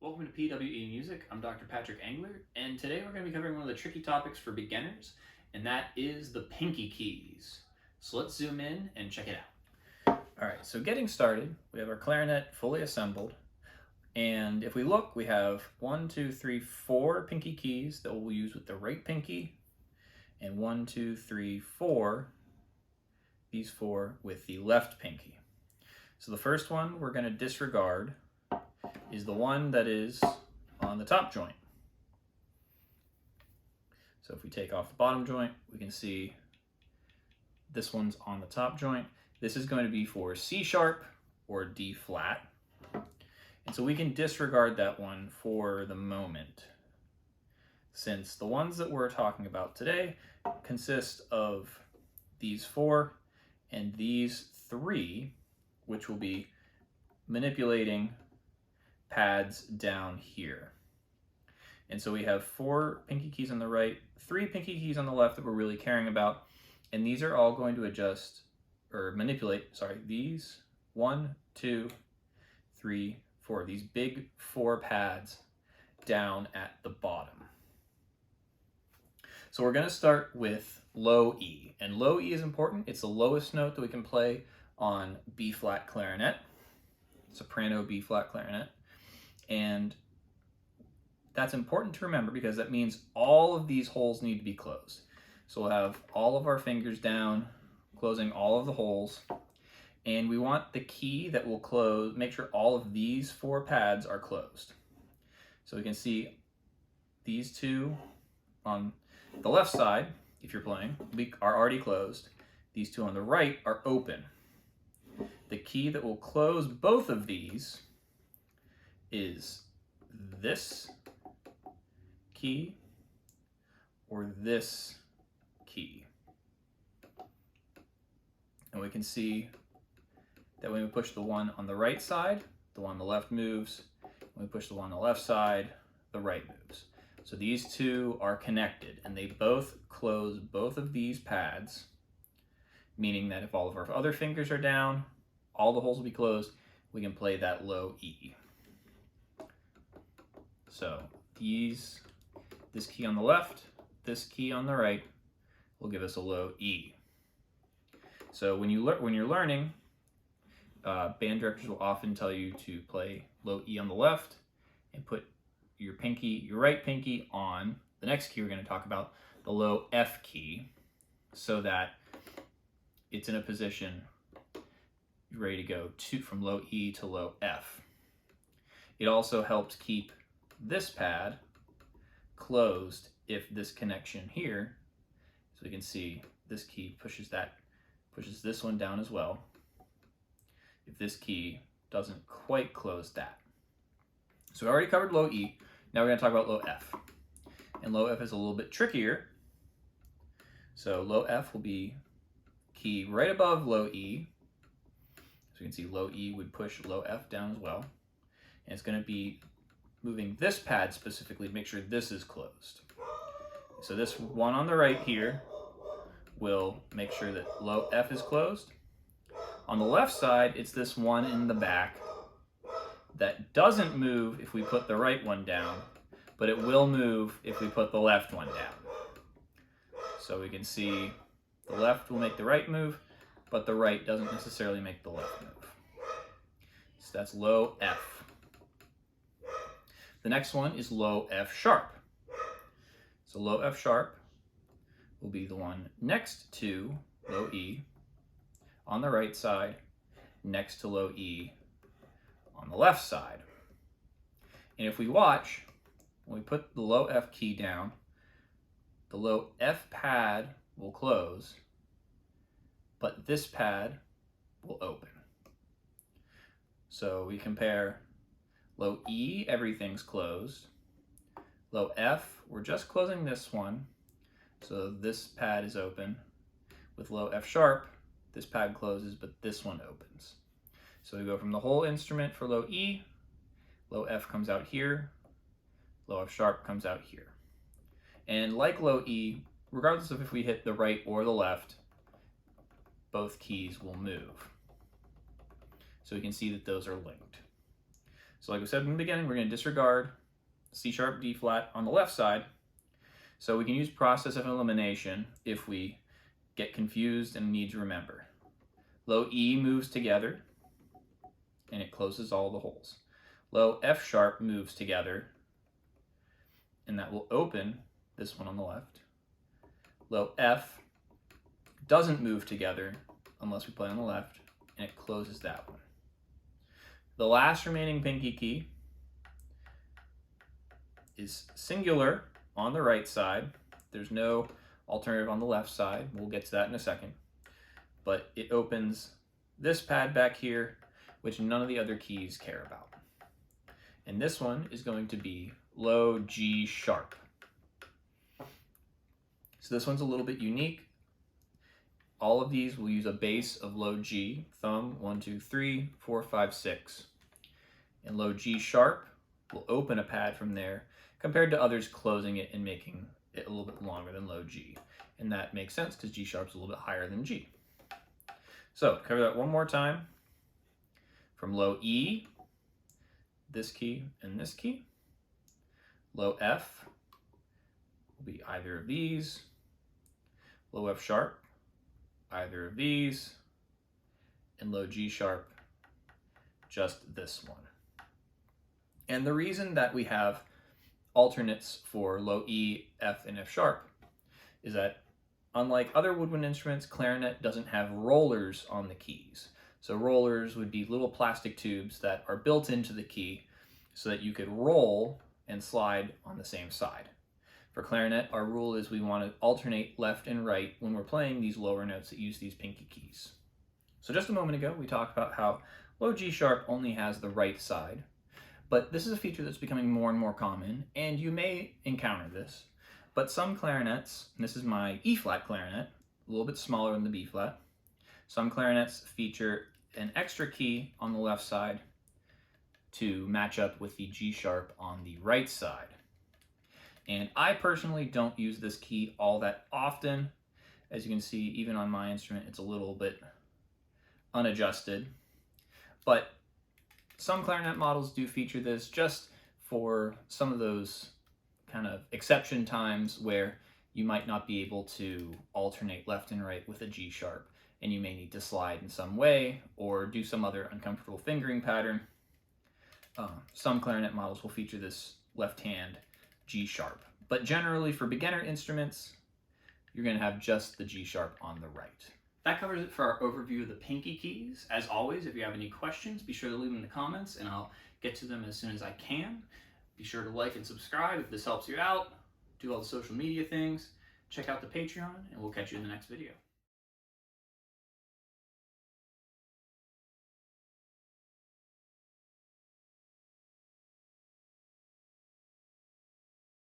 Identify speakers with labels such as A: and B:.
A: Welcome to PWE Music. I'm Dr. Patrick Engler, and today we're going to be covering one of the tricky topics for beginners, and that is the pinky keys. So let's zoom in and check it out. All right, so getting started, we have our clarinet fully assembled, and if we look, we have 1, 2, 3, 4 pinky keys that we'll use with the right pinky, and 1, 2, 3, 4, these 4 with the left pinky. So the first one we're going to disregard is the one that is on the top joint. So if we take off the bottom joint, we can see this one's on the top joint. This is going to be for C sharp or D flat. And so we can disregard that one for the moment, since the ones that we're talking about today consist of these 4 and these 3, which will be manipulating pads down here. And so we have 4 pinky keys on the right, 3 pinky keys on the left that we're really caring about, and these are all going to adjust or manipulate, these 1, 2, 3, 4, these big 4 pads down at the bottom. So we're going to start with low E, and low E is important. It's the lowest note that we can play on B flat clarinet, soprano B flat clarinet. And that's important to remember because that means all of these holes need to be closed. So we'll have all of our fingers down, closing all of the holes. And we want the key that will close, make sure all of these 4 pads are closed. So we can see these 2 on the left side, if you're playing, are already closed. These 2 on the right are open. The key that will close both of these is this key or this key. And we can see that when we push the one on the right side, the one on the left moves. When we push the one on the left side, the right moves. So these 2 are connected and they both close both of these pads, meaning that if all of our other fingers are down, all the holes will be closed. We can play that low E. So this key on the left, this key on the right will give us a low E. So when you're learning, band directors will often tell you to play low E on the left and put your right pinky on the next key we're going to talk about, the low F key, so that it's in a position ready to go from low E to low F. It also helps keep this pad closed if this connection here, so we can see this key pushes this one down as well, if this key doesn't quite close that. So we already covered low E, now we're going to talk about low F. And low F is a little bit trickier. So low F will be key right above low E. So you can see low E would push low F down as well. And it's going to be moving this pad specifically to make sure this is closed. So this one on the right here will make sure that low F is closed. On the left side, it's this one in the back that doesn't move if we put the right one down, but it will move if we put the left one down. So we can see the left will make the right move, but the right doesn't necessarily make the left move. So that's low F. The next one is low F sharp. So low F sharp will be the one next to low E on the right side, next to low E on the left side. And if we watch, when we put the low F key down, the low F pad will close, but this pad will open. So we compare low E, everything's closed. Low F, we're just closing this one, so this pad is open. With low F sharp, this pad closes, but this one opens. So we go from the whole instrument for low E, low F comes out here, low F sharp comes out here. And like low E, regardless of if we hit the right or the left, both keys will move. So we can see that those are linked. So like we said in the beginning, we're going to disregard C sharp, D flat on the left side. So we can use process of elimination if we get confused and need to remember. Low E moves together and it closes all the holes. Low F sharp moves together and that will open this one on the left. Low F doesn't move together unless we play on the left, and it closes that one. The last remaining pinky key is singular on the right side. There's no alternative on the left side. We'll get to that in a second. But it opens this pad back here, which none of the other keys care about. And this one is going to be low G sharp. So this one's a little bit unique. All of these will use a bass of low G, thumb, 1, 2, 3, 4, 5, 6. And low G sharp will open a pad from there, compared to others closing it and making it a little bit longer than low G. And that makes sense because G sharp's a little bit higher than G. So, cover that one more time. From low E, this key and this key. Low F will be either of these. Low F sharp, either of these. And low G sharp, just this one. And the reason that we have alternates for low E, F, and F sharp is that unlike other woodwind instruments, clarinet doesn't have rollers on the keys. So rollers would be little plastic tubes that are built into the key so that you could roll and slide on the same side. For clarinet, our rule is we want to alternate left and right when we're playing these lower notes that use these pinky keys. So just a moment ago, we talked about how low G sharp only has the right side, but this is a feature that's becoming more and more common, and you may encounter this. But some clarinets, and this is my E flat clarinet, a little bit smaller than the B flat, some clarinets feature an extra key on the left side to match up with the G sharp on the right side. And I personally don't use this key all that often. As you can see, even on my instrument, it's a little bit unadjusted. But some clarinet models do feature this just for some of those kind of exception times where you might not be able to alternate left and right with a G sharp, and you may need to slide in some way or do some other uncomfortable fingering pattern. Some clarinet models will feature this left hand G sharp, but generally for beginner instruments, you're going to have just the G sharp on the right. That covers it for our overview of the pinky keys. As always, if you have any questions, be sure to leave them in the comments and I'll get to them as soon as I can. Be sure to like and subscribe if this helps you out. Do all the social media things. Check out the Patreon, and we'll catch you in the next video.